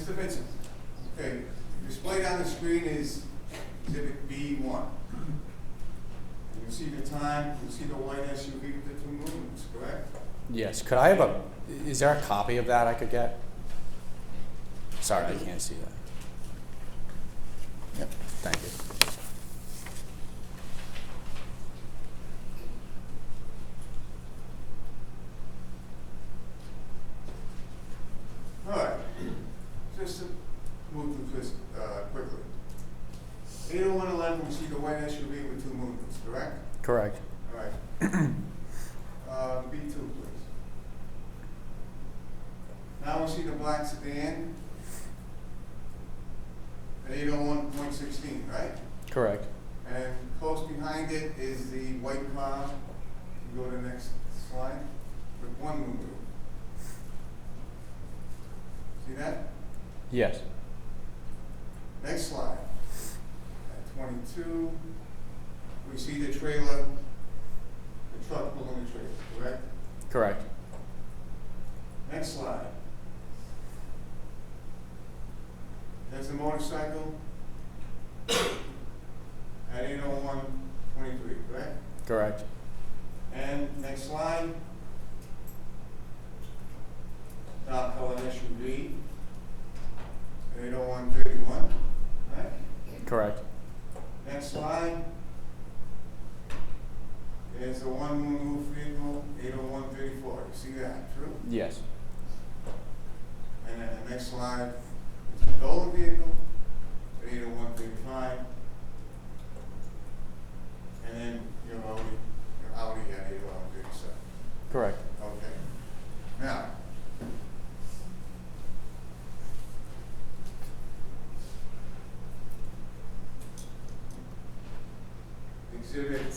Mr. Vincent, okay, displayed on the screen is exhibit B1. You see the time, you see the white SUV with the two movements, correct? Yes. Could I have is there a copy of that I could get? Sorry, I can't see that. Yep, thank you. All right, just to move through this quickly. 80111, we see the white SUV with two movements, correct? Correct. All right. B2, please. Now we see the black sedan at 801.16, right? Correct. And close behind it is the white car. You go to the next slide with one movement. See that? Yes. Next slide. At 22, we see the trailer, the truck pulling the trailer, correct? Correct. Next slide. There's the motorcycle at 801.23, correct? Correct. And next slide. Dark colored SUV at 801.31, right? Correct. Next slide. There's the one move vehicle, 801.34. You see that, true? Yes. And then the next slide is the Dolan vehicle at 801.35. And then your Audi at 801.37. Correct. Okay. Now, exhibit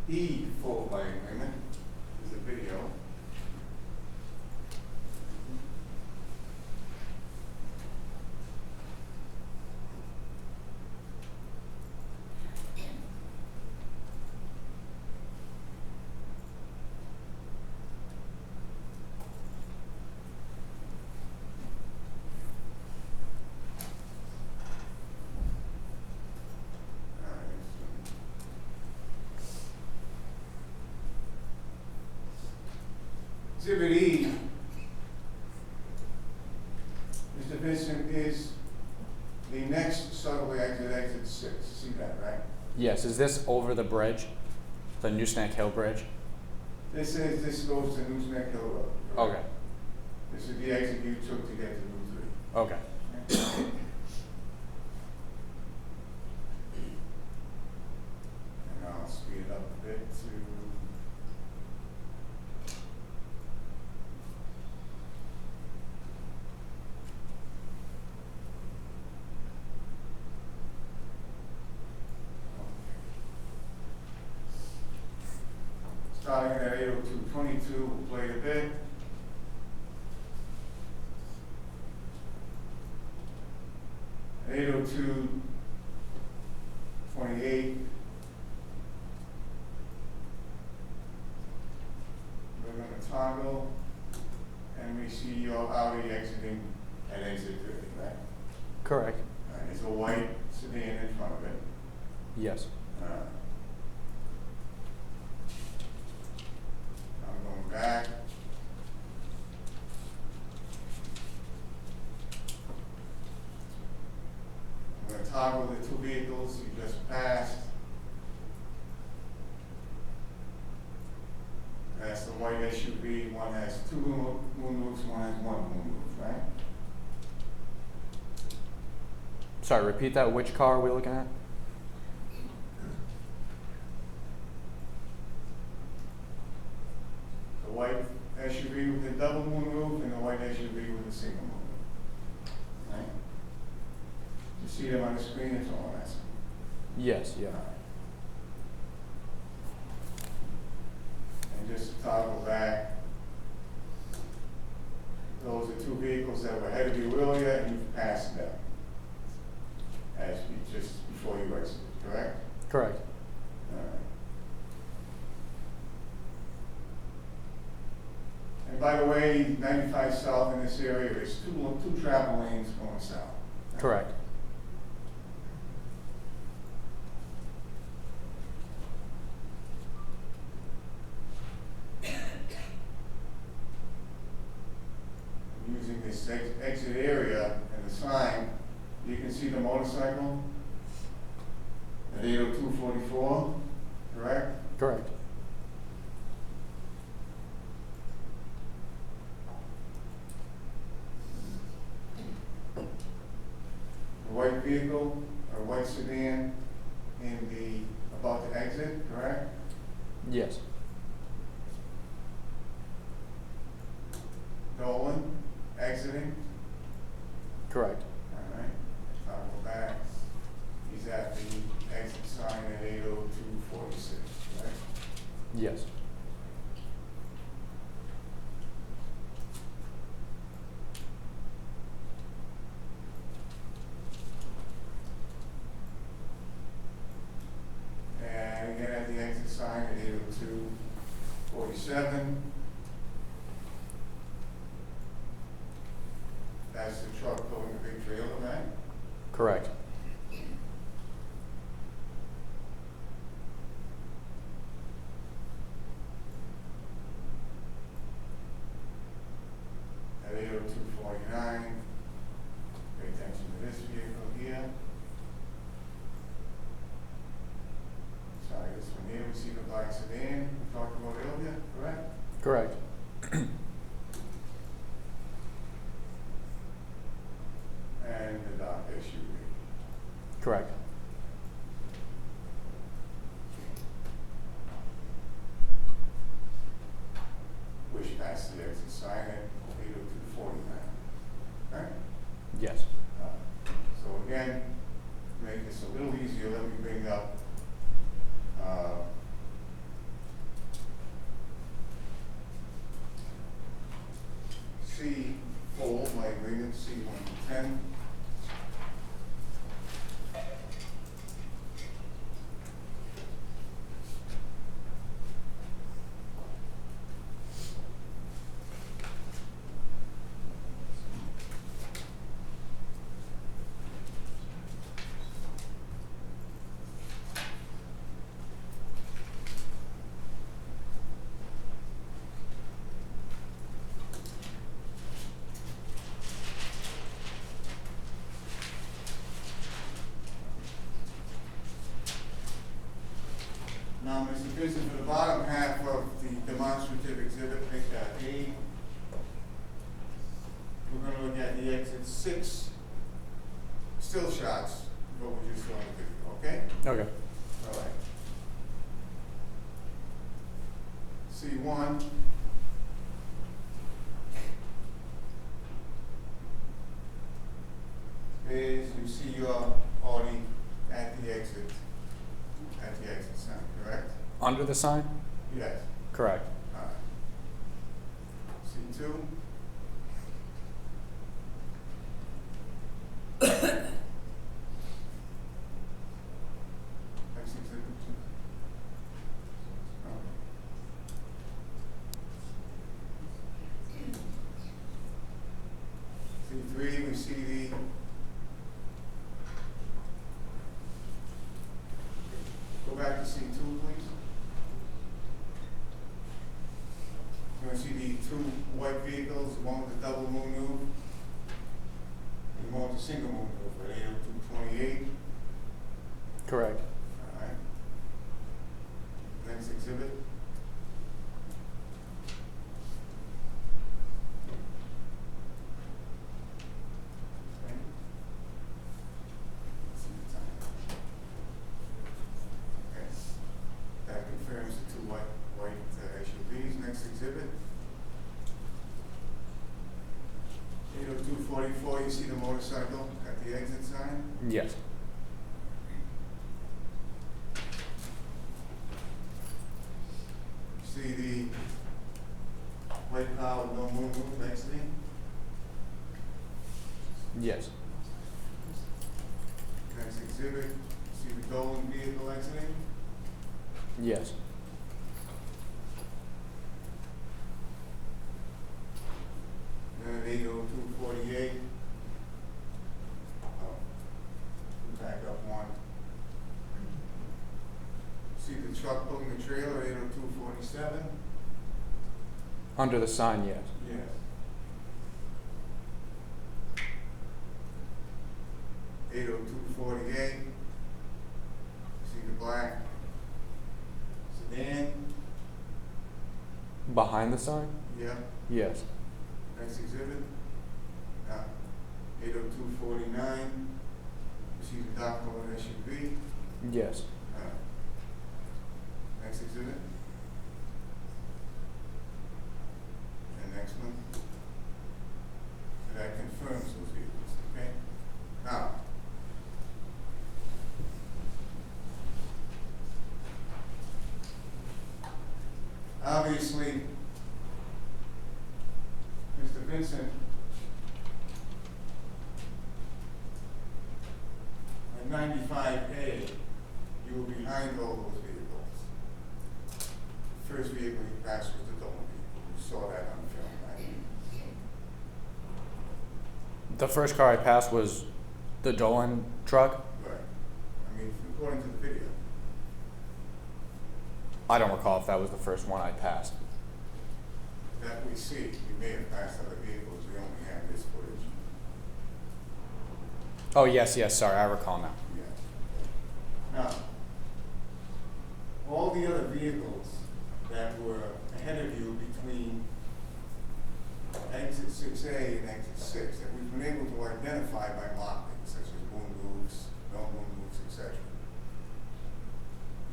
E, full by agreement, is a video. Exhibit E, Mr. Vincent, is the next subway exit, exit 6. See that, right? Yes. Is this over the bridge? The Newsnack Hill Bridge? This goes to Newsnack Hill Road. Right? Okay. This is the exit you took to get to Route 3. Okay. And I'll speed it up a bit to starting at 802.22, we'll play a bit. At 802.28, we're going to toggle, and we see your Audi exiting at exit 30, right? Correct. There's a white sedan in front of it. Yes. I'm going back. I'm going to toggle the two vehicles you just passed. That's the white SUV. One has two moonroofs, one has one moonroof, right? Sorry, repeat that. Which car are we looking at? The white SUV with the double moonroof and the white SUV with a single moonroof. Right? You see them on the screen, it's all I'm asking. Yes. Yeah. And just to toggle back, those are two vehicles that were ahead of you earlier and you've passed them as you just before you exited, correct? Correct. All right. And by the way, 95 south in this area is two travel lanes going south. Correct. Using this exit area and the sign, you can see the motorcycle at 80244, correct? Correct. A white vehicle, or white sedan about to exit, correct? Yes. Dolan, exiting, Correct. all right. I'll go back. He's at the exit sign at 80246, right? Yes. And again at the exit sign at 80247. That's the truck pulling the big trailer, right? Correct. At 80249. Pay attention to this vehicle here. Sorry, this one here, we see the black sedan we talked about earlier, correct? Correct. And the dark SUV. Correct. Which passed the exit sign at 80249, right? Yes. So again, to make this a little easier, let me bring up C4, my agreement, C110. Now, Mr. Pearson, for the bottom half of the demonstrative exhibit, pick A. We're gonna look at the exit 6 still shots, what we just saw in the video, okay? Okay. All right. C1. Is you see your Audi at the exit sign, correct? Under the sign? Yes. Correct. All right. C2. Next exhibit. C3, we see the go back to C2, please. You want to see the two white vehicles, the one with the double moon move, and the one with the single moon move at 80228. Correct. All right. Next exhibit. Okay. Let's see the time. Okay. That confirms the two white SUVs. Next exhibit. 80244, you see the motorcycle at the exit sign? Yes. See the white car with no moon move exiting? Yes. Next exhibit, see the Dolan vehicle exiting? Yes. then at 8:02:48. Back up one. See the truck pulling the trailer, 8:02:47? Under the sign, yes. Yes. Eight oh two 48. See the black sedan? Behind the sign? Yeah. Yes. Next exhibit. 8:02:49. You see the dark colored SUV? Yes. Next exhibit. And next one. So that confirms those vehicles, okay? Now, obviously, Mr. Vincent, at 95A, you were behind all those vehicles. The first vehicle you passed was the Dolan vehicle. You saw that on film, right? The first car I passed was the Dolan truck. Right. I mean, according to the video. I don't recall if that was the first one I passed. That we see, you may have passed other vehicles, we only have this footage. Oh, yes, yes, sorry, I recall now. Yeah. Now, all the other vehicles that were ahead of you between exit 6A and exit 6 that we've been able to identify by markings such as boom roofs, no boom roofs, etc.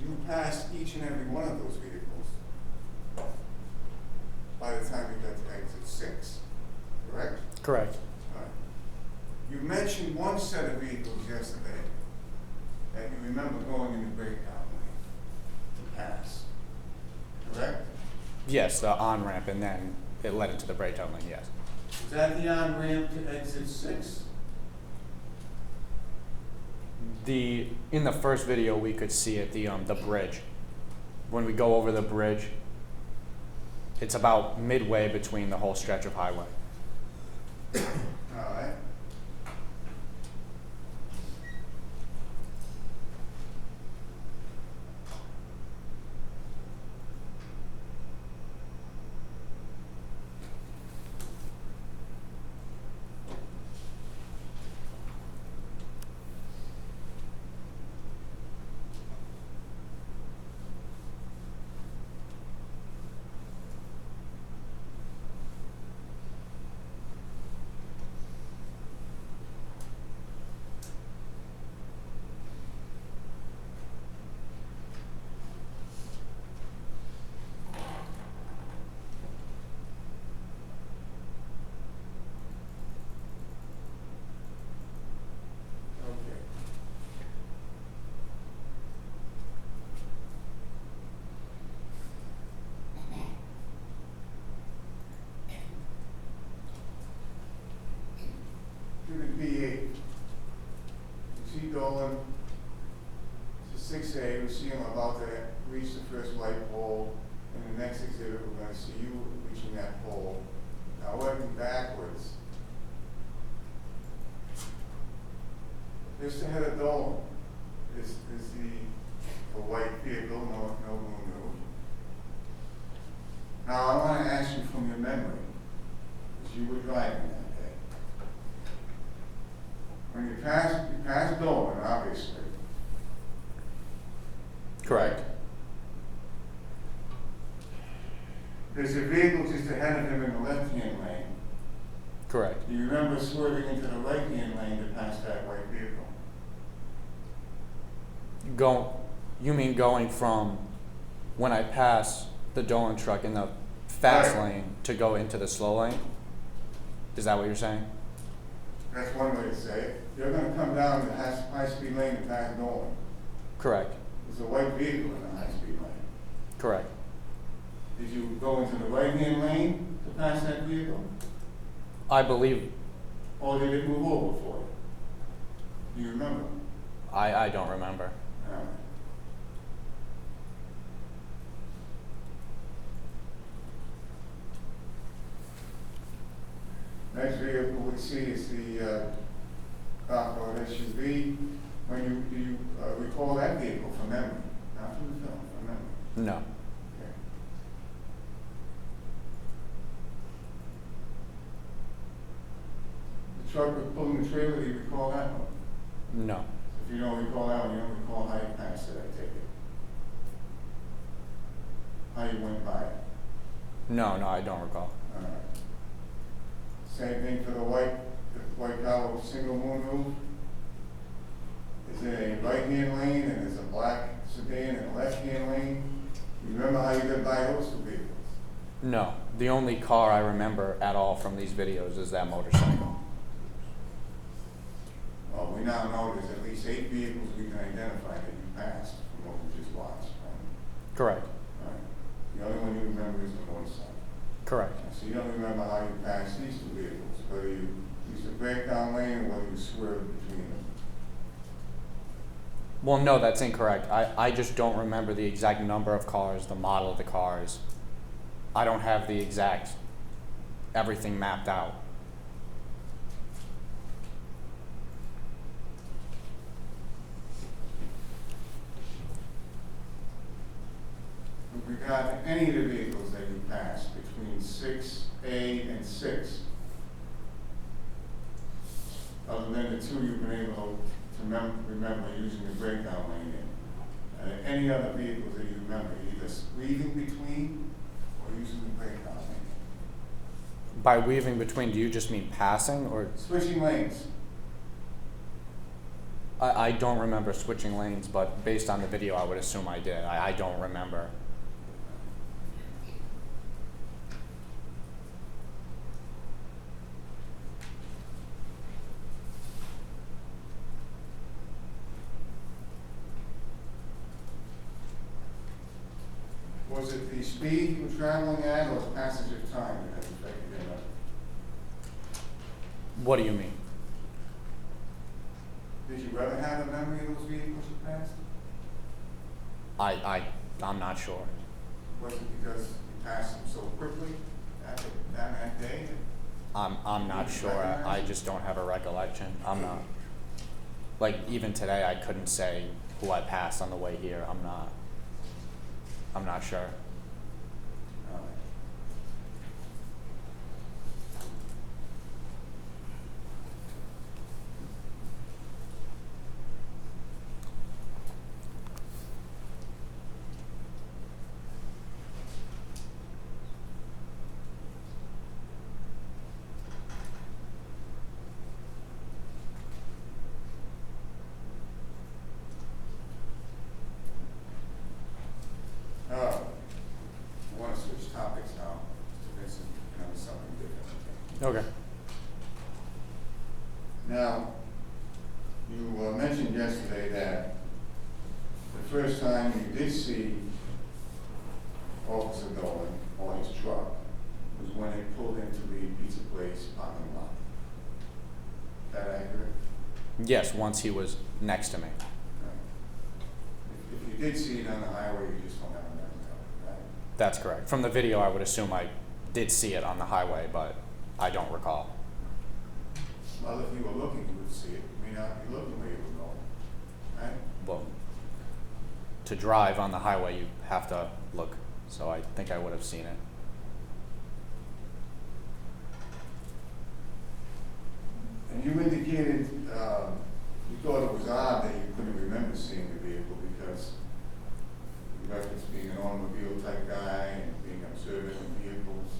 You passed each and every one of those vehicles by the time you got to exit 6, correct? Correct. All right. You mentioned one set of vehicles yesterday that you remember going in the breakout lane to pass, correct? Yes, the on-ramp, and then it led into the breakdown lane, yes. Was that the on-ramp to exit 6? In the first video, we could see it, the bridge. When we go over the bridge, it's about midway between the whole stretch of highway. All right. Okay. Unit B8. You see Dolan, it's a 6A, we see him about to reach the first light pole. In the next exhibit, we're going to see you reaching that pole. Now, working backwards. Just ahead of Dolan is the white vehicle, no moon. Now, I want to ask you from your memory, because you were driving that day. When you pass Dolan, obviously. Correct. There's a vehicle just ahead of him in the left-hand lane. Correct. Do you remember swerving into the right-hand lane to pass that white vehicle? You mean going from when I pass the Dolan truck in the fast Right. lane to go into the slow lane? Is that what you're saying? That's one way to say it. You're going to come down the high-speed lane to pass Dolan. Correct. There's a white vehicle in the high-speed lane. Correct. Did you go into the right-hand lane to pass that vehicle? I believe, Or did it move over for you? Do you remember? I don't remember. All right. vehicle we see is the off-road SUV. Do you recall that vehicle from memory? Not from the film, from memory. No. Okay. The truck with pulling the trailer, do you recall that one? No. If you don't recall that one, you don't recall how you passed it, I take it. How you went by it. No, I don't recall. All right. Same thing for the white car with single moon roof. Is there a right-hand lane and there's a black sedan and a left-hand lane? You remember how you got by those two vehicles? No. The only car I remember at all from these videos is that motorcycle. Well, we now know there's at least 8 vehicles we can identify that you passed from what we just watched, right? Correct. All right. The only one you remember is the motorcycle. Correct. So you don't remember how you passed these two vehicles, whether you used a breakdown lane or whether you swerved between them. Well, no, that's incorrect. I just don't remember the exact number of cars, the model of the cars. I don't have the exact everything mapped out. With regard to any of the vehicles that you passed between 6A and 6, other than the two you've been able to remember using the breakdown lane in, any other vehicles that you remember either weaving between or using the breakdown lane? By weaving between, do you just mean passing or? Switching lanes. I don't remember switching lanes, but based on the video, I would assume I did. I don't remember. Was it the speed you were traveling at or the passage of time that had affected your memory? What do you mean? Did you ever have a memory of those vehicles you passed? I'm not sure. Was it because you passed them so quickly that day? I'm not sure. I just don't have a recollection. I'm not. Like, even today, I couldn't say who I passed on the way here. I'm not sure. All right. I want to switch topics now, Mr. Vincent, and on something different. Okay. Now, you mentioned yesterday that the first time you did see Officer Dolan or his truck was when he pulled into the pizza place parking lot. Is that accurate? Yes, once he was next to me. If you did see it on the highway, you just don't have a memory of it, right? That's correct. From the video, I would assume I did see it on the highway, but I don't recall. Well, if you were looking, you would see it. You may not be looking where you were going, right? Well, to drive on the highway, you have to look. So I think I would have seen it. And you indicated you thought it was odd that you couldn't remember seeing the vehicle because you referenced being an automobile type guy and being observant of vehicles.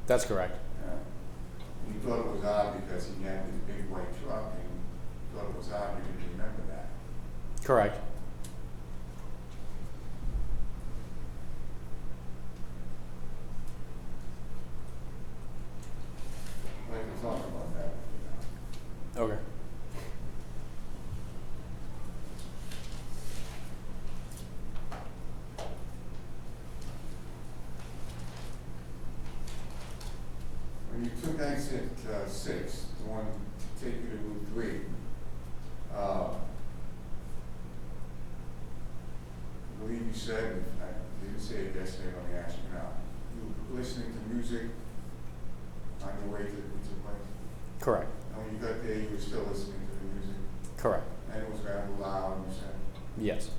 That's correct. And you thought it was odd because he had this big white truck and you thought it was odd you didn't remember that. Correct. I'd like to talk about that with you now. Okay. When you took exit 6, the one to take you to Route 3, I believe you said, I didn't say it yesterday, let me ask you now, you were listening to music on your way to the pizza place? you got there, you were still listening to the music, Correct. and it was rather loud, you said. Yes.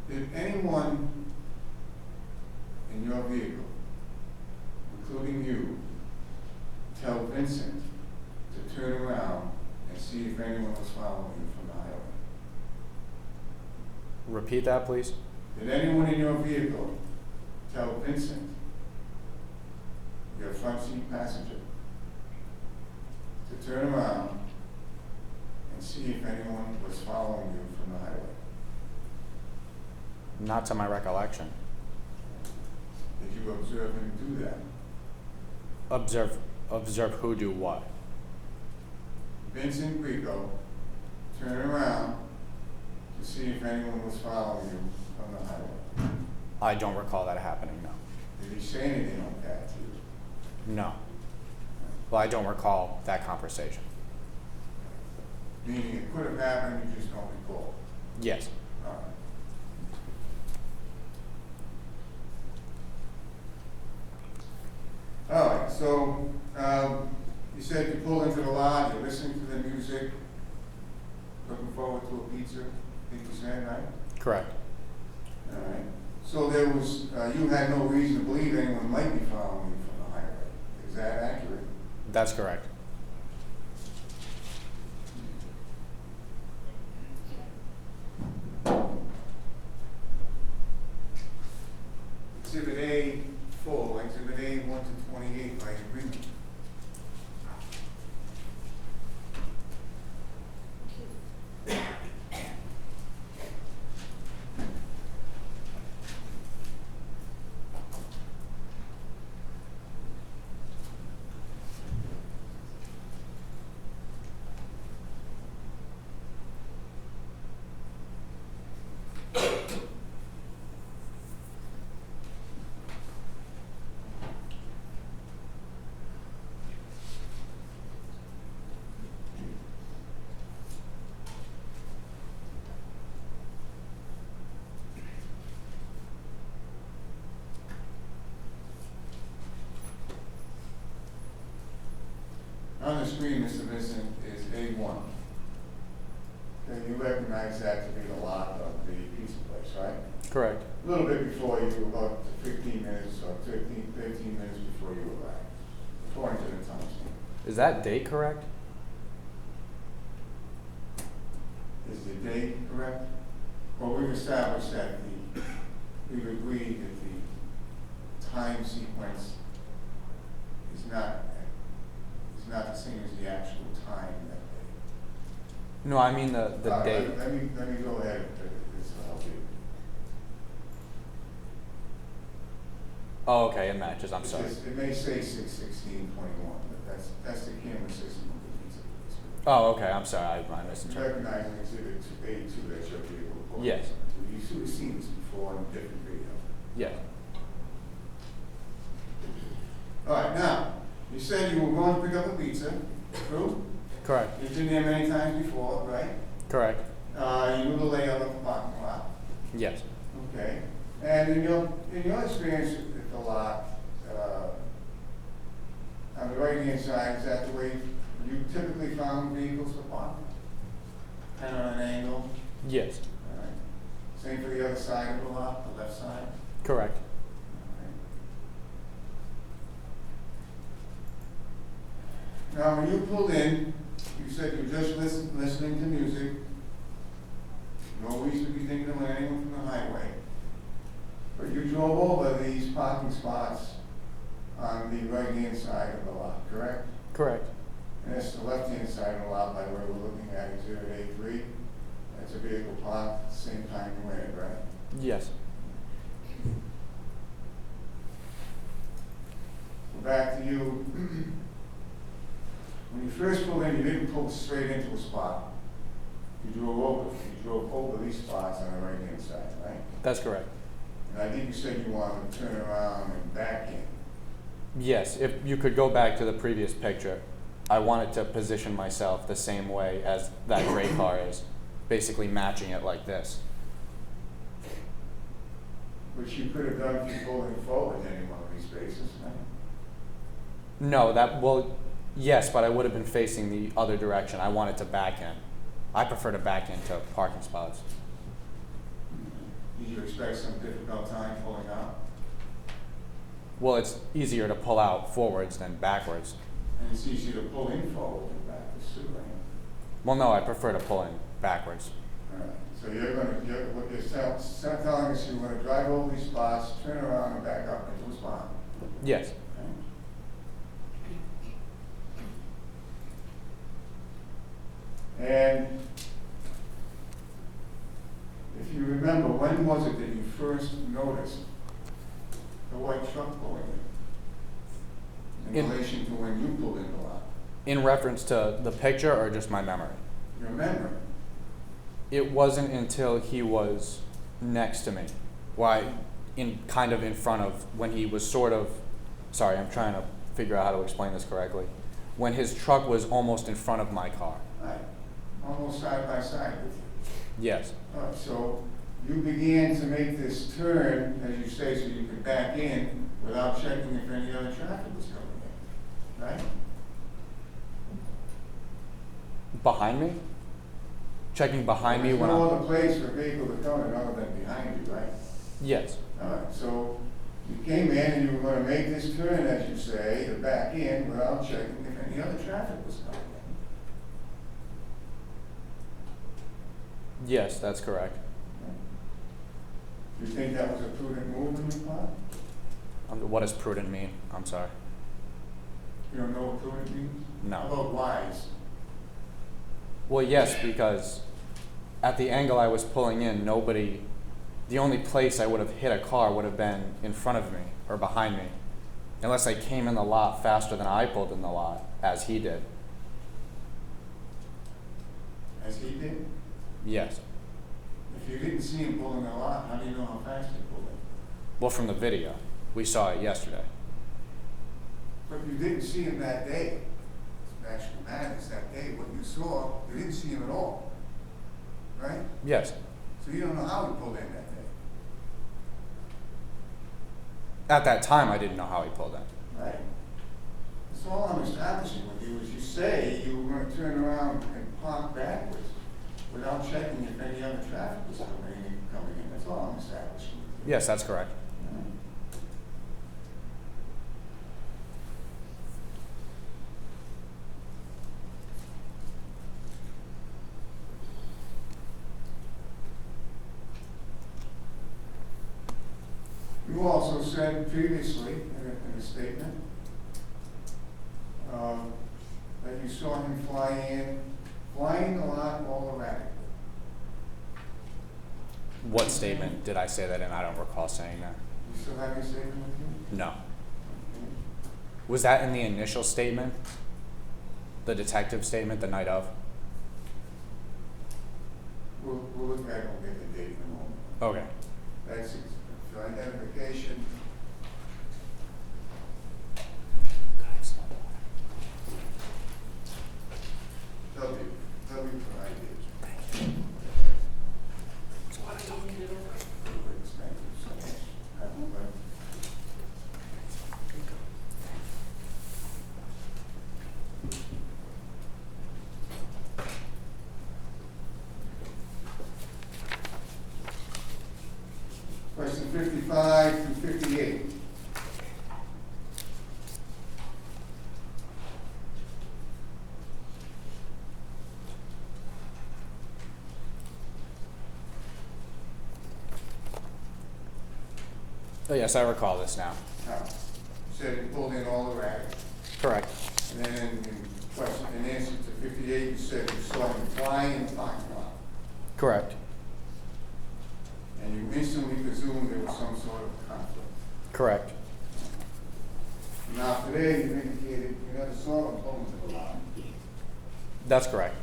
Did anyone in your vehicle, including you, tell Vincent to turn around and see if anyone was following you from the highway? Repeat that, please. Did anyone in your vehicle tell Vincent, your front seat passenger, to turn around and see if anyone was following you from the highway? Not to my recollection. Did you observe him do that? Observe who do what? Vincent Rico turn around to see if anyone was following you from the highway. I don't recall that happening, no. Did he say anything like that to you? No. Well, I don't recall that conversation. Meaning it could have happened, you just don't recall. Yes. All right. All right, so you said you pulled into the lodge, you're listening to the music, looking forward to a pizza, I think you said, right? Correct. All right. So there was, you had no reason to believe anyone might be following you from the highway. Is that accurate? That's correct. Exhibit A full, Exhibit A 1 to 28 by agreement. On the screen, Mr. Vincent, is A1. Okay, you recognize that to be the lot of the pizza place, right? Correct. A little bit before you, about 15 minutes or 13 minutes before you arrived, according to the time stamp. Is that date correct? Is the date correct? Well, we've established that we've agreed that the time sequence is not the same as the actual time that day. No, I mean the date. Let me go ahead, this will help you. Oh, okay, it matches. I'm It's sorry. just- It may say 6/16/21, but that's the camera system of the pizza place. Oh, okay. I'm sorry. I You misinterpreted. recognize an exhibit A2 that's your vehicle. report. Yes. You've seen this before in a different video. Yes. All right, now, you said you were going to pick up a pizza, true? Correct. You've been there many times before, right? Correct. You knew the layout of the parking lot, Yes. okay? And in your experience at the lot, on the right-hand side, is that the way you typically found vehicles to park? Kind of on an angle? Yes. All right. Same for the other side of the lot, the left side? Correct. Now, when you pulled in, you said you were just listening to music. No reason to be thinking of anyone from the highway. But you drove over these parking spots on the right-hand side of the lot, correct? Correct. And that's the left-hand side of the lot by where we're looking at Exhibit A3. That's a vehicle parked same time you went, right? Yes. Back to you. When you first pulled in, you didn't pull straight into a spot. You drove over these spots on the right-hand side, right? That's correct. And I think you said you wanted to turn around and back in. Yes. If you could go back to the previous picture, I wanted to position myself the same way as that gray car is, basically matching it like this. Which you could have done if you pulled in forward in any one of these spaces, right? No, well, yes, but I would have been facing the other direction. I wanted to back in. I prefer to back into parking spots. Did you expect some difficult time pulling out? Well, it's easier to pull out forwards than backwards. And it's easier to pull in forward than backwards too, right? Well, no, I prefer to pull in backwards. All right. So what you're telling us, you're gonna drive over these spots, turn around and back up into a spot. Yes. Okay. And if you remember, when was it that you first noticed the white truck pulling in relation to when you pulled in the lot? In reference to the picture or just my memory? Your memory. It wasn't until he was next to me. Why, kind of in front of, when he was sort of, sorry, I'm trying to figure out how to explain this correctly. When his truck was almost in front of my car. Right. Almost side by side with you. Yes. So you began to make this turn, as you say, so you could back in without checking if any other traffic was coming in, right? Behind me? Checking behind me when There's I'm... no other place for a vehicle to come in other than behind you, right? Yes. All right, so you came in and you were gonna make this turn, as you say, to back in without checking if any other traffic was coming in. Yes, that's correct. Do you think that was a prudent move on your part? What does prudent mean? I'm sorry. You don't know what prudent means? No. How about wise? Well, yes, because at the angle I was pulling in, the only place I would have hit a car would have been in front of me or behind me, unless I came in the lot faster than I pulled in the lot, as he did. As he did? Yes. If you didn't see him pulling a lot, how do you know how fast he pulled it? Well, from the video. We saw it yesterday. But you didn't see him that day. Actually matters that day. What you saw, you didn't see him at all. Right? Yes. So you don't know how he pulled in that day. At that time, I didn't know how he pulled in. Right? That's all I'm establishing with you is you say you were going to turn around and park backwards without checking if any other traffic was coming in. That's all I'm establishing with you. Yes, that's correct. You also said previously in a statement that you saw him flying the lot all erratically. What statement did I say that in? I don't recall saying that. You still have your statement with you? No. Okay. Was that in the initial statement? The detective statement the night of? We'll look back and get the date in a moment. Okay. That's for identification. W for ideas. It's a lot of talking. Question 55 through 58. Oh, yes, I recall this now. Now, you said you pulled in all the rack, Correct. and then in answer to 58, you said you saw him fly in the parking lot, Correct. and you instantly presumed there was some sort of conflict. Correct. Now, today, you indicated you never saw him pull into the lot. That's correct.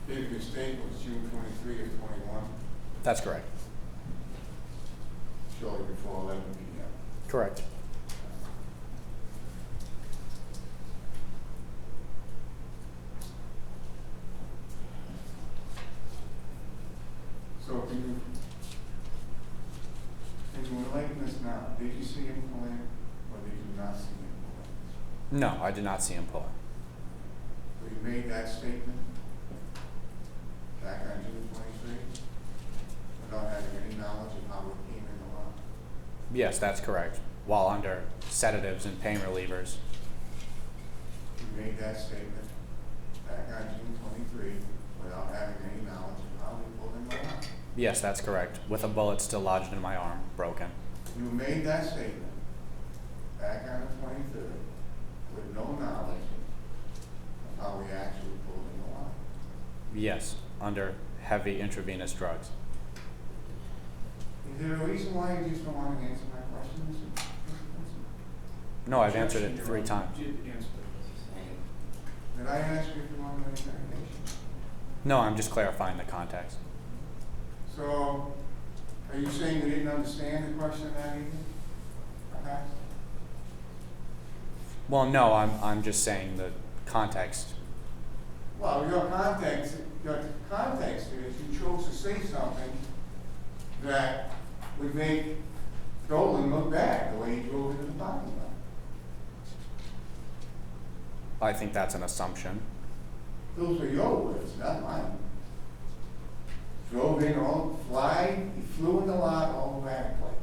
Date of your statement was June 23 of 21, That's correct. shortly before 11 p.m. Correct. No, I did not see him pulling. So you made that statement back on June 23 without having any knowledge of how it came in the law? Yes, that's correct. While under sedatives and pain relievers. You made that statement back on June 23 without having any knowledge of how it pulled in the law? Yes, that's correct. With a bullet still lodged in my arm, broken. You made that statement back on the 23rd with no knowledge of how we actually pulled in the law? Yes, under heavy intravenous drugs. Is there a reason why you just don't want to answer my questions? No, I've answered it 3 times. Did I ask you if you wanted any clarification? No, I'm just clarifying the context. So, are you saying you didn't understand the question that evening? Perhaps? Well, no, I'm just saying the context. Well, your context is you chose to say something that would make Dolan look bad the way he drove into the parking lot. I think that's an assumption. Those are your words, not mine. Drove in all fly, he flew in the lot all erratically.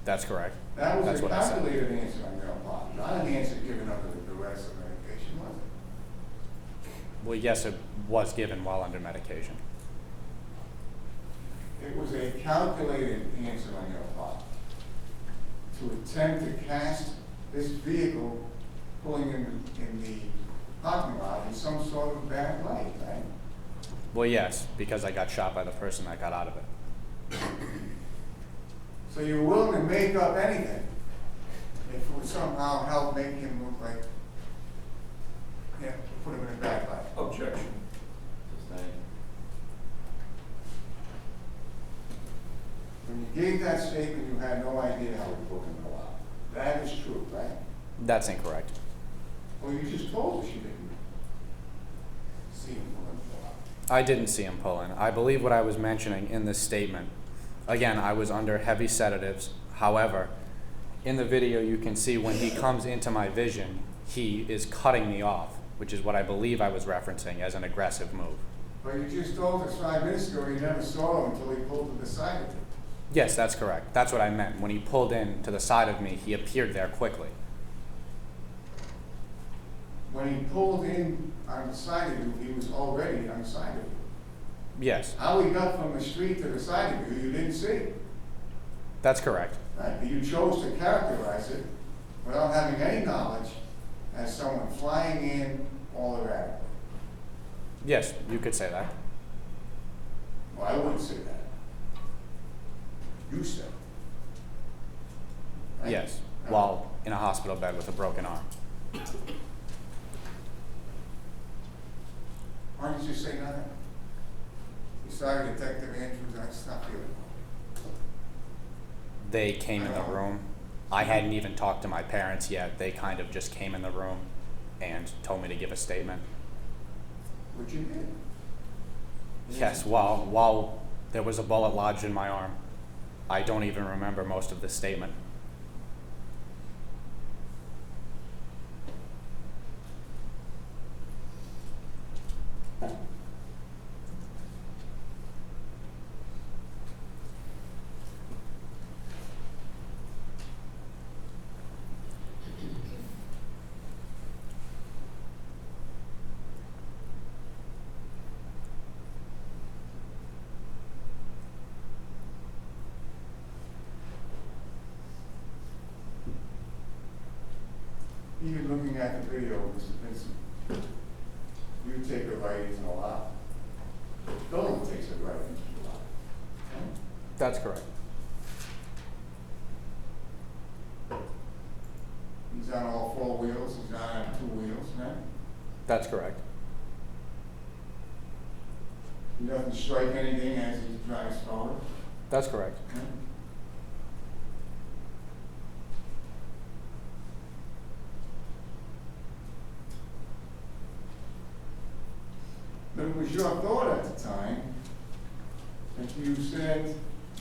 That's correct. That was That's a what I said. calculated answer on your part, not an answer given under the duress of medication, was it? Well, yes, it was given while under medication. It was a calculated answer on your part to attempt to cast this vehicle pulling in the parking lot in some sort of bad light, right? Well, yes, because I got shot by the person that got out of it. So you were willing to make up anything if it would somehow help make him look like, yeah, put him in a bad light. Objection. Sustained. When you gave that statement, you had no idea how it would in the law. That is true, right? That's incorrect. Well, you just told us you didn't see him pull in the law. I didn't see him pull in. I believe what I was mentioning in this statement. Again, I was under heavy sedatives. However, in the video you can see when he comes into my vision, he is cutting me off, which is what I believe I was referencing as an aggressive move. But you just told us 5 minutes ago you never saw him until he pulled to the side of you. Yes, that's correct. That's what I meant. When he pulled in to the side of me, he appeared there quickly. When he pulled in on the side of you, he was already on the side of you. Yes, How he got from the street to the side of you, you didn't see. that's correct. Right? But you chose to characterize it without having any knowledge as someone flying in all erratically. Yes, you could say that. Well, I wouldn't say that. You said. Right? Yes, while in a hospital bed with a broken arm. Why didn't you say nothing? You sorry, Detective Andrews, that's not good. They came in the room. I hadn't even talked to my parents yet. They kind of just came in the room and told me to give a statement. What you did? Yes, while there was a bullet lodged in my arm. I don't even remember most of the statement. Even looking at the video, Mr. Vincent, you take a right into the lot. Dolan takes a right into the lot. Okay? That's correct. He's on all 4 wheels, he's not on 2 wheels, right? That's correct. He doesn't strike anything as he drives forward. That's correct. Okay? But it was your thought at the time that you said,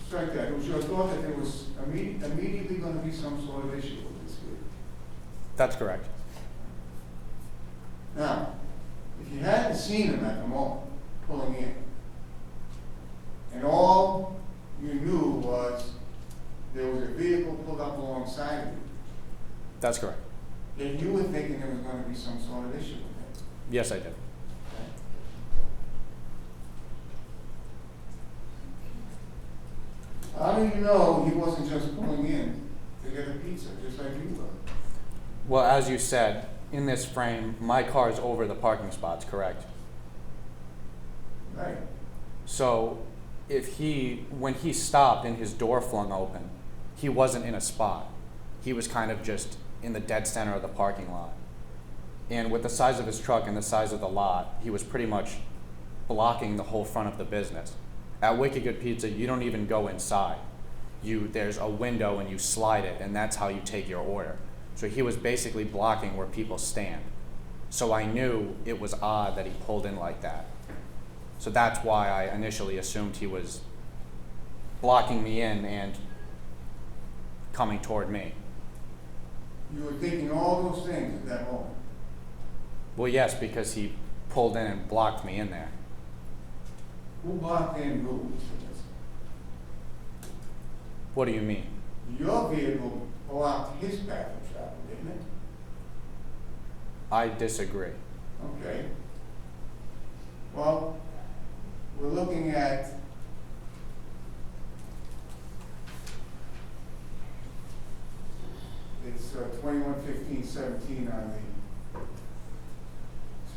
strike that, it was your thought that there was immediately going to be some sort of issue with this vehicle. That's correct. Now, if you hadn't seen him at the moment, pulling in, and all you knew was there was a vehicle pulled up alongside of you, That's correct. then you were thinking there was gonna be some sort of issue with it. Yes, I did. How do you know he wasn't just pulling in to get a pizza, just like you were? Well, as you said, in this frame, my car is over the parking spots, correct? Right. So when he stopped and his door flung open, he wasn't in a spot. He was kind of just in the dead center of the parking lot. And with the size of his truck and the size of the lot, he was pretty much blocking the whole front of the business. At Wicked Good Pizza, you don't even go inside. There's a window and you slide it, and that's how you take your order. So he was basically blocking where people stand. So I knew it was odd that he pulled in like that. So that's why I initially assumed he was blocking me in and coming toward me. You were thinking all those things at that moment. Well, yes, because he pulled in and blocked me in there. Who blocked in who? What do you mean? Your vehicle blocked his path of travel, didn't it? I disagree. Okay. Well, we're looking at it's 21-15-17 on the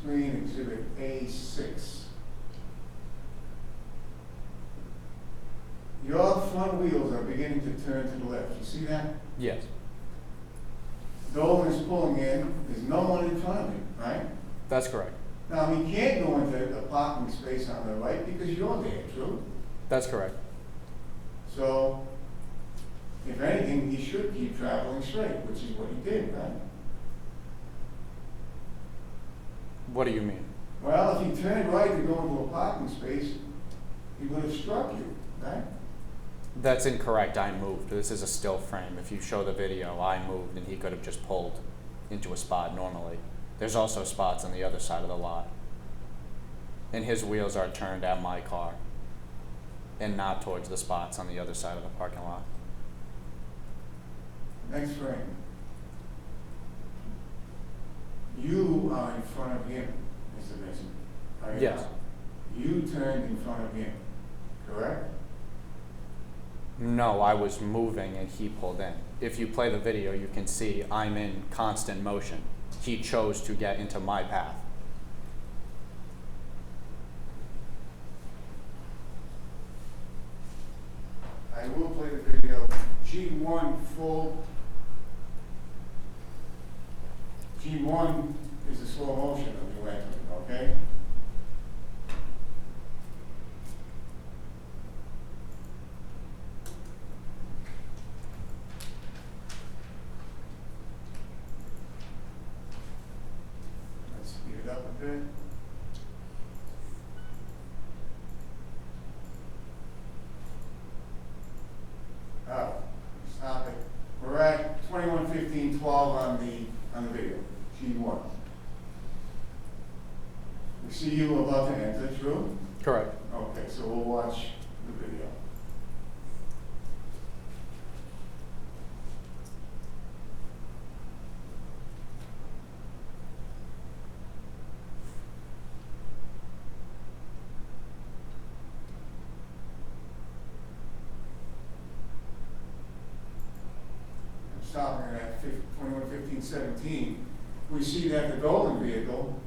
screen, exhibit A6. Your front wheels are beginning to turn to the left. You see that? Yes. Dolan is pulling in. There's no one in front of him, right? That's correct. Now, he can't go into the parking space on the right because you're there, true? That's correct. So, if anything, he should keep traveling straight, which is what he did, right? What do you mean? Well, if he turned right to go into a parking space, he would have struck you, right? That's incorrect. I moved. This is a still frame. If you show the video, I moved and he could have just pulled into a spot normally. There's also spots on the other side of the lot. And his wheels are turned at my car and not towards the spots on the other side of the parking lot. Next frame. You are in front of him, Mr. Mason. Are you Yes. not? You turned in front of him, correct? No, I was moving and he pulled in. If you play the video, you can see I'm in constant motion. He chose to get into my path. I will play the video. G1 full. G1 is the slow motion of you entering, okay? Let's speed it up a bit. Oh, stop it. We're at 21-15-12 on the video, G1. We see you about to enter, true? Correct. Okay, so we'll watch the video. Stopping at 21-15-17, we see that the Dolan vehicle,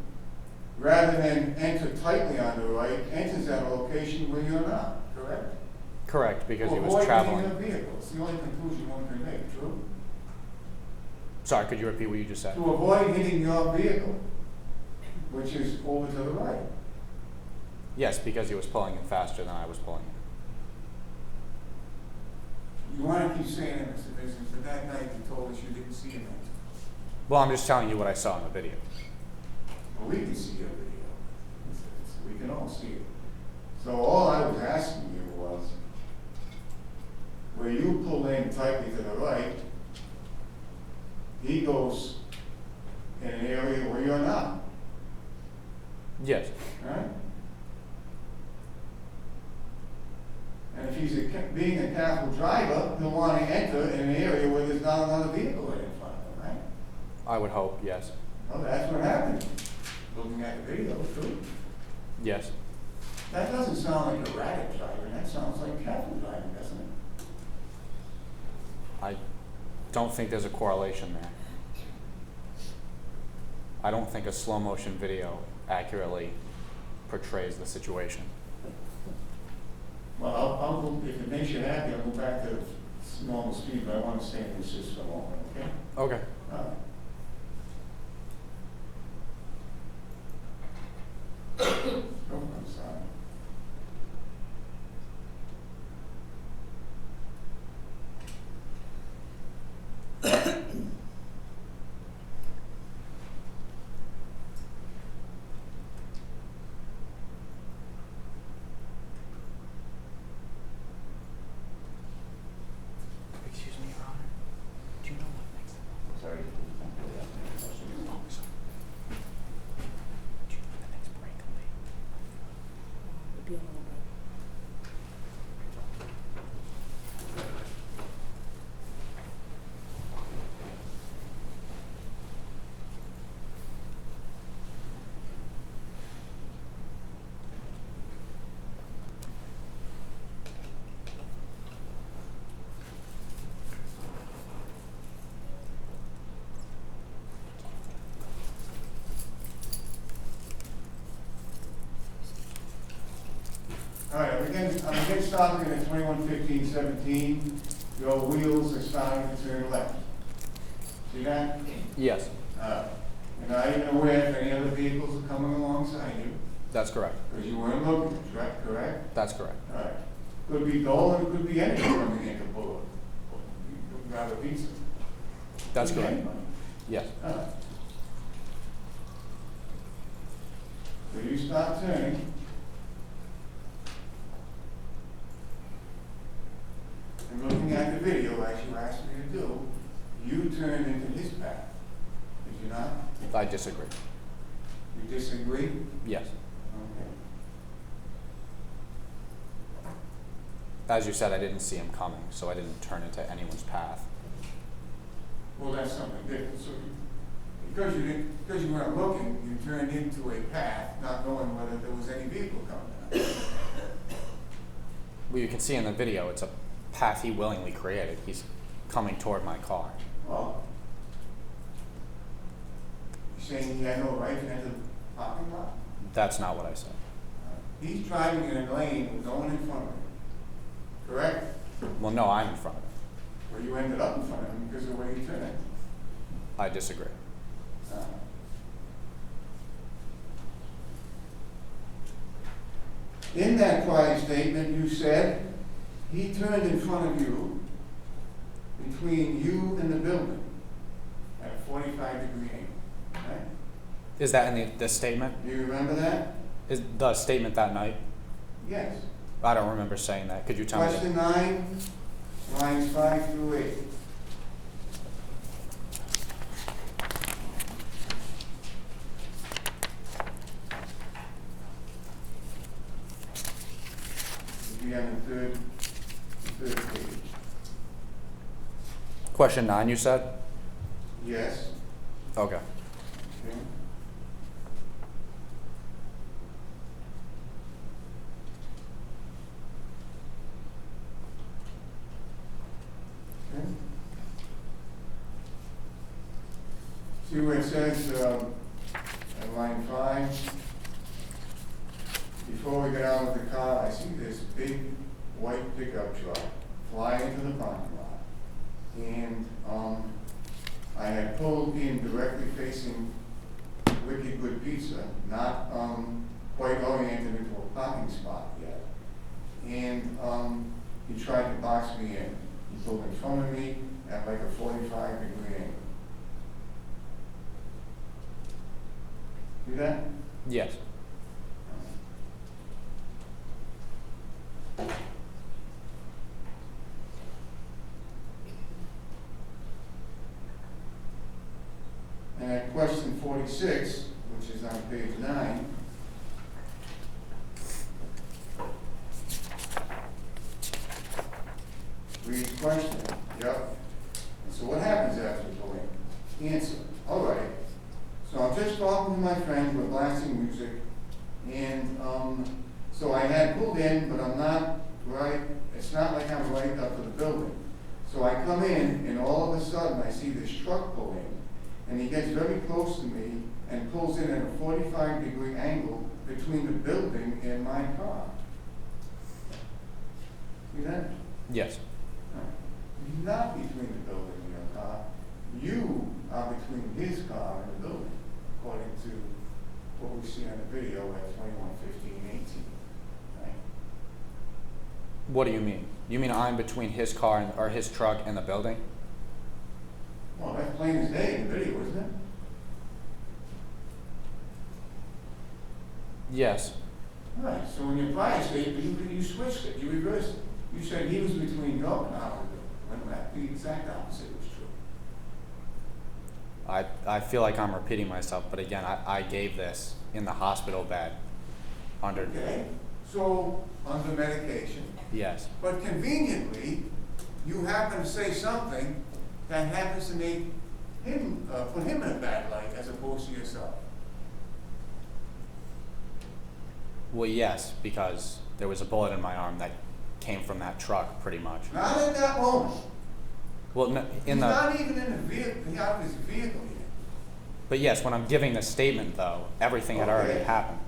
rather than enter tightly on the right, enters at a location where you're not, correct? Correct, because he To was avoid traveling. hitting the vehicle. It's the only conclusion one can make, true? Sorry, could you repeat what you just said? To avoid hitting your vehicle, which is over to the right. Yes, because he was pulling in faster than I was pulling in. You want to keep saying it, Mr. Vincent, but that night you told us you didn't see him. Well, I'm just telling you what I saw in the video. Well, we can see your video. We can all see it. So all I was asking you was, where you pull in tightly to the right, he goes vehicle right in front of them, right? I would hope, yes. Well, that's what happened, looking at the video, too. Yes. That doesn't sound like erratic driving, that sounds like careful driving, doesn't it? I don't think there's a correlation there. I don't think a slow motion video accurately portrays the situation. Well, I'll go, if it makes you happy, I'll go back to normal speed, but I want to stay in this just for a moment, okay? Okay. All right. Oh, I'm sorry. Excuse me, Your Honor. Do you know what next? Sorry. Do you know the next break will be? It'll be a little bit. All right, I'm again stopping at 21:15:17. Your wheels are starting to turn left. See that? Yes, And are you aware if any other vehicles are coming alongside you? that's correct. Because you weren't looking, correct? That's correct. All right. Could be Dolan, could be anyone coming in to pull grab a pizza. That's Could be correct. anybody. Yes. All right. So you start turning. And looking at the video, as you asked me to do, you turned into his path. Did you not? I disagree. You disagree? Yes. Okay. As you said, I didn't see him coming, so I didn't turn into anyone's path. Well, that's something different. So because you weren't looking, you turned into a path, not knowing whether there was any vehicle coming down. Well, you can see in the video, it's a path he willingly created. He's coming toward my car. Well, you saying he had no right to enter the parking lot? That's not what I said. He's driving in a lane with no one in front of him. Correct? Well, no, I'm in front of him. Well, you ended up in front of him because of the way you turned. I disagree. In that prior statement, you said he turned in front of you between you and the building at a 45-degree angle. Right? Is that in the statement? Do you remember that? Is the statement that night? Yes. I don't remember saying that. Could you tell me? Question 9, lines 5 through 8. It'll be on the third page. Question 9, you said? Yes. Okay. Okay. Okay. See where it says, at line 5, before we get out of the car, I see this big white pickup truck fly into the parking lot. And, I had pulled in directly facing Wicked Good Pizza, not, quite oriented into a parking spot yet. And, he tried to box me in. He pulled in front of me at like a 45-degree angle. See that? Yes. And at question 46, which is on page 9, reads question. Yep. And so what happens after with my friends, we're blasting music, and, so I had pulled in, but I'm not right, it's not like I'm right up to the building. So I come in, and all of a sudden, I see this truck pull in, and he gets very close to me and pulls in at a 45-degree angle between the building and my car. See that? Yes. He's not between the building and your car. You are between his car and the building, according to what we see on the video at 21:15:18. Right? What do you mean? You mean I'm between his car and, or his truck and the building? Well, that's plain as day in the video, isn't it? Yes. Right. So in your prior statement, you switched it. You reversed it. You said he was between your car and the building. When that the exact opposite was true. I feel like I'm repeating myself, but again, I gave this in the hospital bed under. Okay. So under medication. Yes. But conveniently, you happen to say something that happens to make him, put him in a bad light as opposed to yourself. Well, yes, because there was a bullet in my arm that came from that truck, pretty much. Not at that moment. Well, no, He's not even in the vehicle, out of his vehicle yet. but yes, when I'm giving the statement, though, everything had already Okay. happened.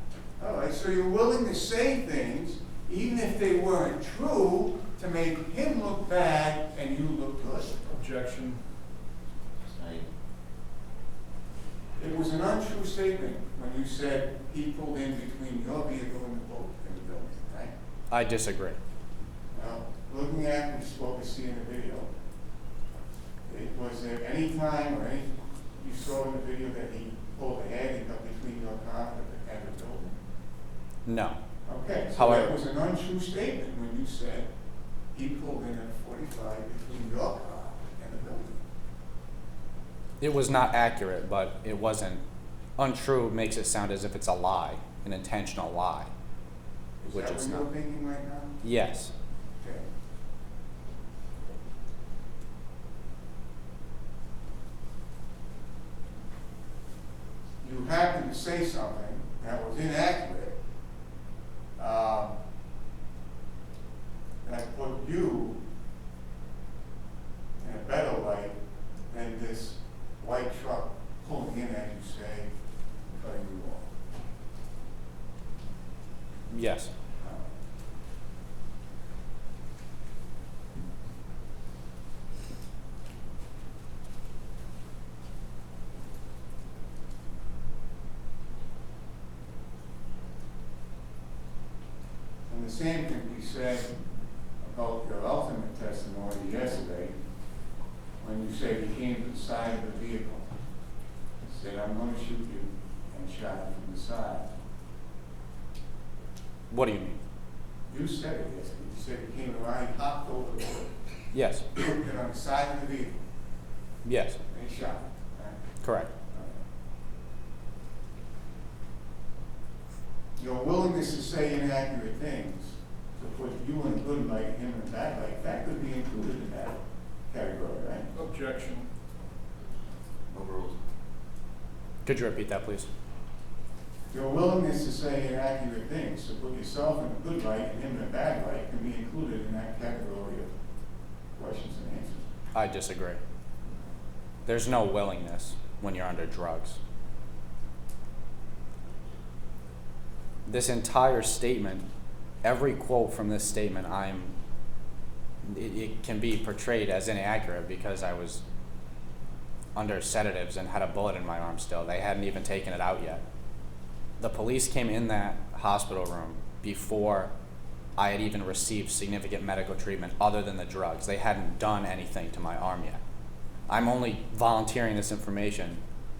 All right, so you're willing to say things, even if they weren't true, to make him look bad and you look good. Objection. Tonight. It was an untrue statement when you said he pulled in between your vehicle and the boat in the building, right? I disagree. Now, looking at what we see in the video, was there any time or any, you saw in the video that he pulled ahead and got between your car and the building? No. Okay, so However- that was an untrue statement when you said he pulled in at 45 between your car and the building. It was not accurate, but it wasn't. Untrue makes it sound as if it's a lie, an intentional lie, Is which that it's what not. you're thinking right now? Yes. Okay. You happened to say something that was inaccurate, that put you in a better light than this white truck pulling in, as you say, cutting you off. Yes. And the same can be said about your ultimate testimony yesterday, when you said you came to the side of the vehicle, said, "I'm going to shoot you," and shot him from the side. What do you mean? You said it yesterday. You said you came around, he hopped over the hood, Yes. and on the side of the vehicle, Yes. and he shot him. Right? Correct. Your willingness to say inaccurate things, to put you in a good light and him in a bad light, that could be included in that category, right? Objection. Overruled. Could you repeat that, please? Your willingness to say inaccurate things, to put yourself in a good light and him in a bad light, can be included in that category of questions and answers. I disagree. There's no willingness when you're under drugs. This entire statement, every quote from this statement, it can be portrayed as inaccurate because I was under sedatives and had a bullet in my arm still. They hadn't even taken it out yet. The police came in that hospital room before I had even received significant medical treatment other than the drugs. They hadn't done anything to my arm yet. I'm only volunteering this information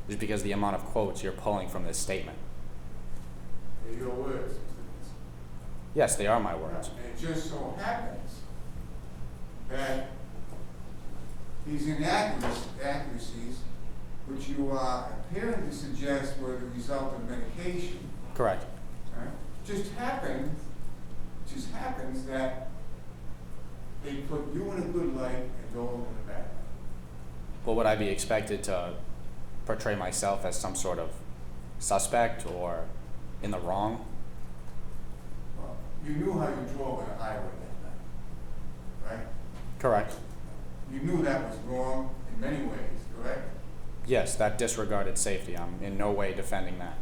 just because of the amount of quotes you're pulling from this statement. They're your words. Yes, they are my words. And it just so happens that these inaccuracies, which you are appearing to suggest were the result of medication, Correct. right? Just happens that they put you in a good light and Dolan in a bad light. But would I be expected to portray myself as some sort of suspect or in the wrong. Well, you knew how you drove on the highway that night, right? Correct. You knew that was wrong in many ways, correct? Yes, that disregarded safety. I'm in no way defending that.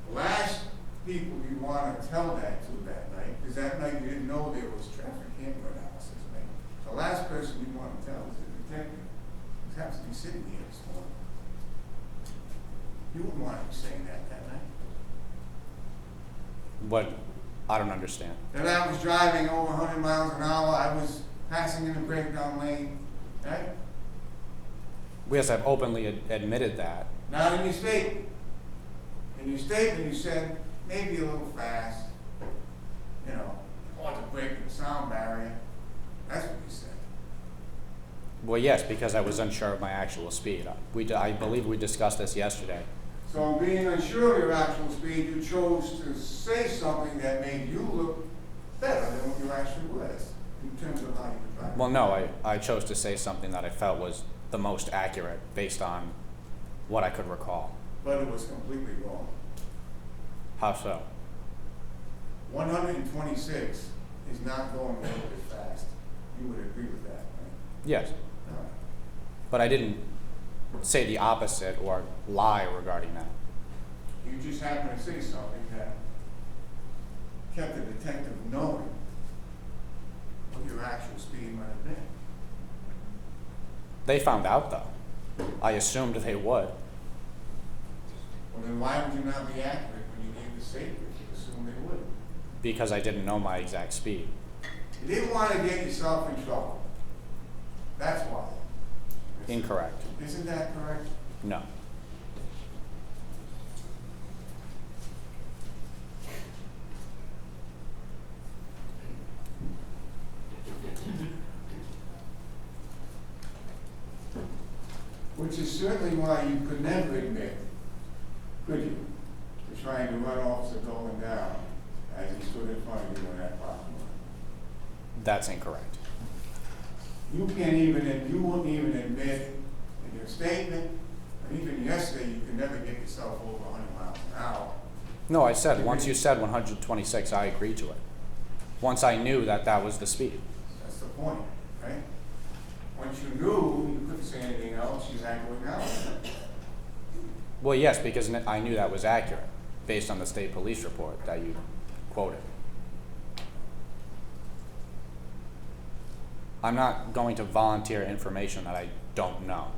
The last people you want to tell that to that night, because that night you didn't know there was traffic camera analysis made. The last person you want to tell is the detective, who happens to be sitting here this morning. You wouldn't want to be saying that night. What? I don't understand. That I was driving over 100 miles an hour, I was passing in the breakdown lane, right? Yes, I've openly admitted that. Now in your statement, you said maybe a little fast, you know, or to break the sound barrier. That's what you said. Well, yes, because I was unsure of my actual speed. I believe we discussed this yesterday. So being unsure of your actual speed, you chose to say something that made you look better than what you actually was in terms of how you were driving. Well, no, I chose to say something that I felt was the most accurate based on what I could recall. But it was completely wrong. How so? 126 is not going a little bit fast. You would agree with that, right? Yes, All right. but I didn't say the opposite or lie regarding that. You just happened to say something that kept the detective knowing what your actual speed might have been. They found out though. I assumed they would. Well, then why would you not be accurate when you gave the statement? You assumed they would. Because I didn't know my exact speed. You didn't want to get yourself in trouble. That's why. Incorrect. Isn't that correct? No. Which is certainly why you could never admit, could you, to trying to run Officer Dolan down as he stood in front of you in that parking lot. That's incorrect. You wouldn't even admit in your statement, and even yesterday, you could never get yourself over 100 miles an hour. No, I said, once you said 126, I agreed to it. Once I knew that that was the speed. That's the point, right? Once you knew, you couldn't say anything else, you had to acknowledge it. Well, yes, because I knew that was accurate, based on the state police report that you quoted. I'm not going to volunteer information that I don't know.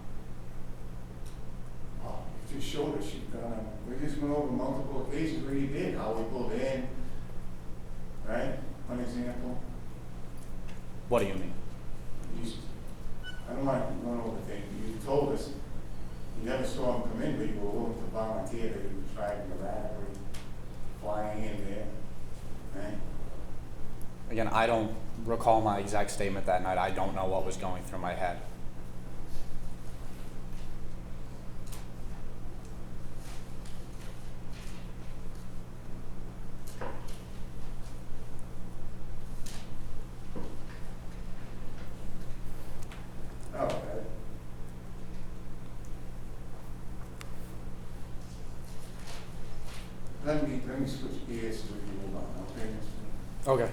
Oh, you just showed us you've done it. We just went over multiple occasions where you did, how we pulled in, right? One example. What do you mean? I don't want to keep going over things. You told us you never saw him come in, but you were willing to volunteer that he was driving erratically, flying in there, right? Again, I don't recall my exact statement that night. I don't know what was going through my head. Okay. Let me switch gears so we can move on, okay? Mr. Okay.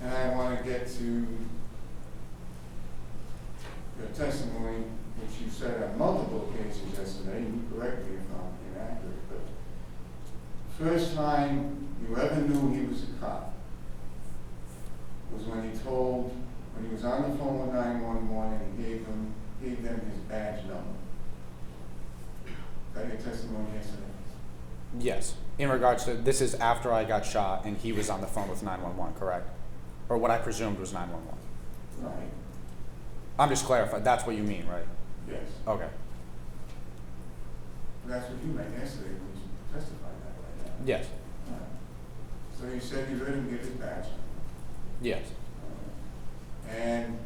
And I want to get to your testimony, which you said on multiple occasions yesterday, and you correct me if I'm inaccurate, but first time you ever knew he was a cop was when he was on the phone with 911 and he gave them his badge number. That your testimony yesterday? Yes. In regards to, this is after I got shot and he was on the phone with 911, correct? Or what I presumed was 911. Right. I'm just clarifying, that's what you mean, right? Yes. Okay. That's what you meant yesterday when you testified that way. Yes. Right. So you said you let him get his badge. Yes. And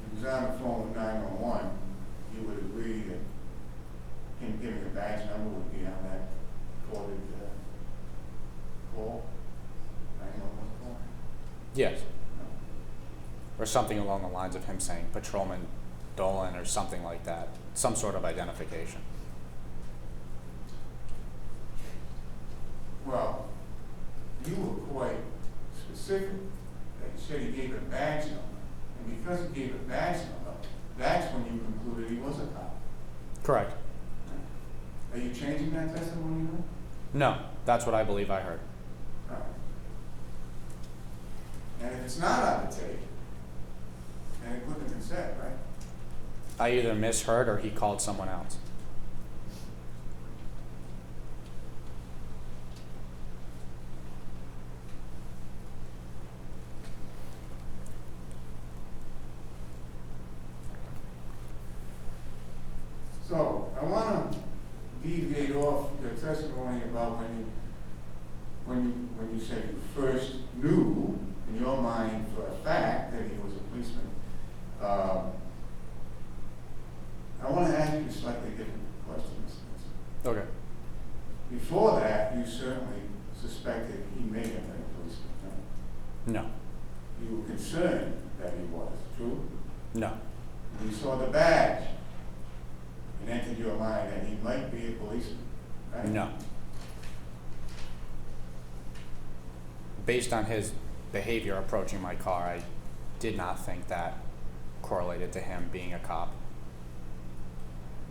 if he was on the phone with 911, you would agree that him giving a badge number would be on that recorded call? 911 call? Yes. No. Or something along the lines of him saying, Patrolman Dolan or something like that, some sort of identification. Well, you were quite specific that you said he gave a badge number. And because he gave a badge number, that's when you concluded he was a cop. Correct. Are you changing that testimony now? No, that's what I believe I heard. All right. And if it's not on the tape, then it wouldn't have been said, right? I either misheard or he called someone else. So, I want to deviate off your testimony about when you said you first knew in your mind for a fact that he was a policeman. I want to ask you a slightly different question, Mr. Vincent. Okay. Before that, you certainly suspected he may have been a policeman, right? No. You were concerned that he was, true? No. You saw the badge. It entered your mind that he might be a policeman, right? No. Based on his behavior approaching my car, I did not think that correlated to him being a cop.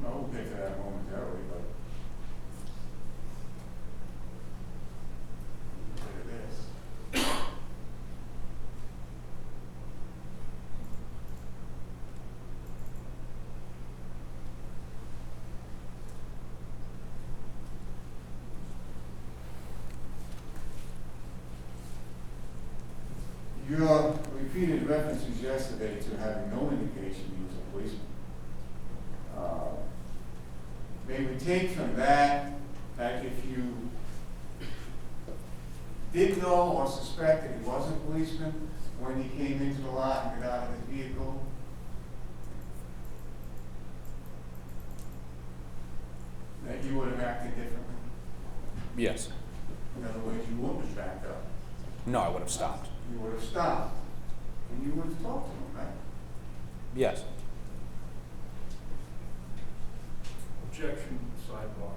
No, we'll get to that momentarily, but look at this. Your repeated references yesterday to having no indication he was a policeman. May we take from that that if you did know or suspect that he was a policeman when he came into the lot and got out of his vehicle, that you would have acted differently? Yes. In other words, you wouldn't have backed up. No, I would have stopped. You would have stopped, and you would have talked to him, right? Yes. Objection, sidebar.